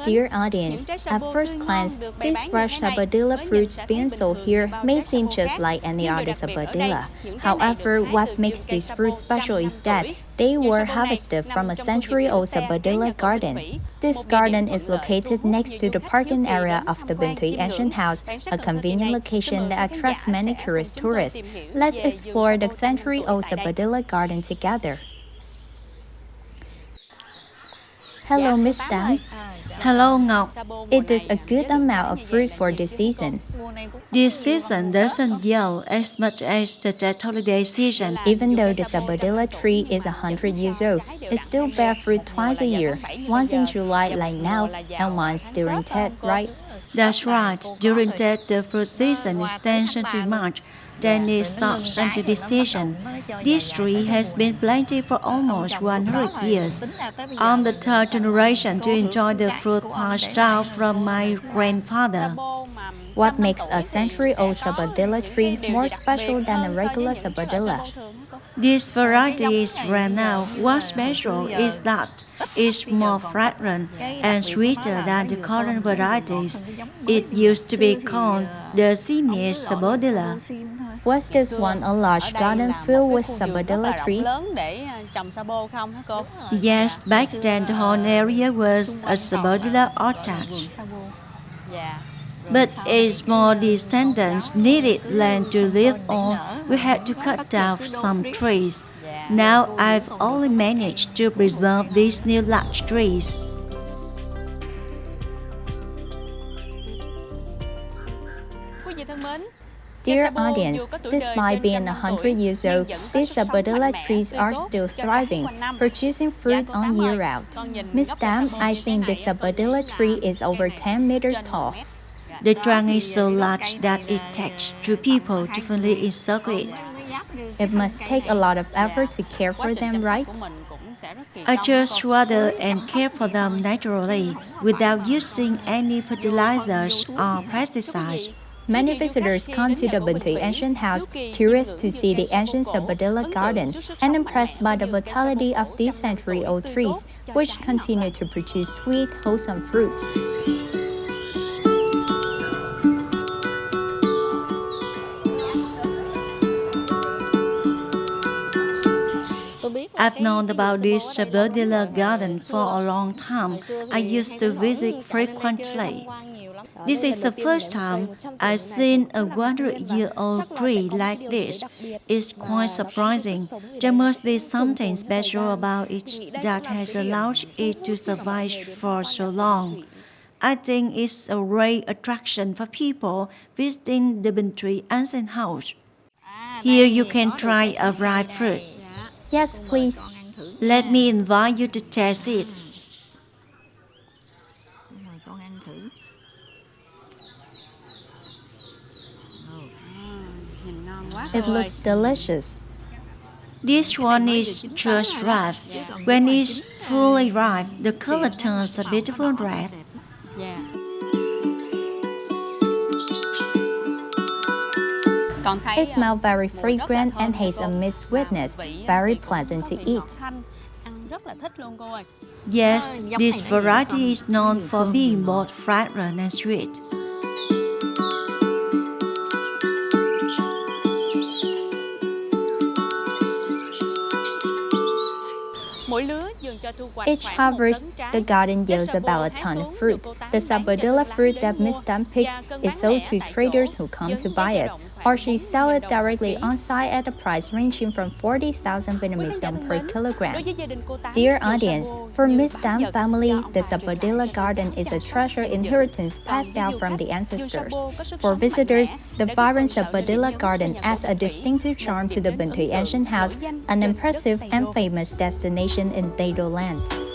Dear audience, at first glance, these fresh sapodilla fruits being sold here may seem just like any other sapodilla. However, what makes these fruits special is that they were harvested from a century-old sapodilla garden. This garden is located next to the parking area of the Bình Thủy Ancient House, a convenient location that attracts many curious tourists. Let's explore the century-old sapodilla garden together. Hello, Miss Đăng. Hello, Ngọc. It is a good amount of fruit for this season. This season doesn't yield as much as the dead holiday season. Even though the sapodilla tree is 100 years old, it still bears fruit twice a year, once in July like now, and once during Tết, right? That's right. During that, the fruit season extends until March. Then it stops until this season. This tree has been planted for almost 100 years. I'm the third generation to enjoy the fruit passed down from my grandfather. What makes a century-old sapodilla tree more special than a regular sapodilla? This variety is rare now. What's special is that it's more fragrant and sweeter than the current varieties. It used to be called the Siamese sapodilla. Was this one a large garden filled with sapodilla trees? Yes, back then the whole area was a sapodilla orchard. But as more descendants needed land to live on, we had to cut down some trees. Now I've only managed to preserve these new large trees. Dear audience, despite being 100 years old, these sapodilla trees are still thriving, producing fruit on year round. Miss Đăng, I think the sapodilla tree is over 10 meters tall. The trunk is so large that it takes two people to fully encircle it. It must take a lot of effort to care for them, right? I just water and care for them naturally, without using any fertilizers or pesticides. Many visitors come to the Bình Thủy Ancient House, curious to see the ancient sapodilla garden and impressed by the vitality of these century-old trees, which continue to produce sweet, wholesome fruits. I've known about this sapodilla garden for a long time. I used to visit frequently. This is the first time I've seen a 100-year-old tree like this. It's quite surprising. There must be something special about it that has allowed it to survive for so long. I think it's a great attraction for people visiting the Bình Thủy Ancient House. Here you can try a ripe fruit. Yes, please. Let me invite you to taste it. It looks delicious. This one is just ripe. When it's fully ripe, the color turns a beautiful red. It smells very fragrant and has a mixed sweetness, very pleasant to eat. Yes, this variety is known for being both fragrant and sweet. Each harvest, the garden yields about a ton of fruit. The sapodilla fruit that Miss Đăng picks is sold to traders who come to buy it, or she sells it directly on site at a price ranging from 40,000 Vietnamese đồng per kilogram. Dear audience, for Miss Đăng family, the sapodilla garden is a treasure inheritance passed down from the ancestors. For visitors, the vibrant sapodilla garden adds a distinctive charm to the Bình Thủy Ancient House, an impressive and famous destination in Tây Đô land.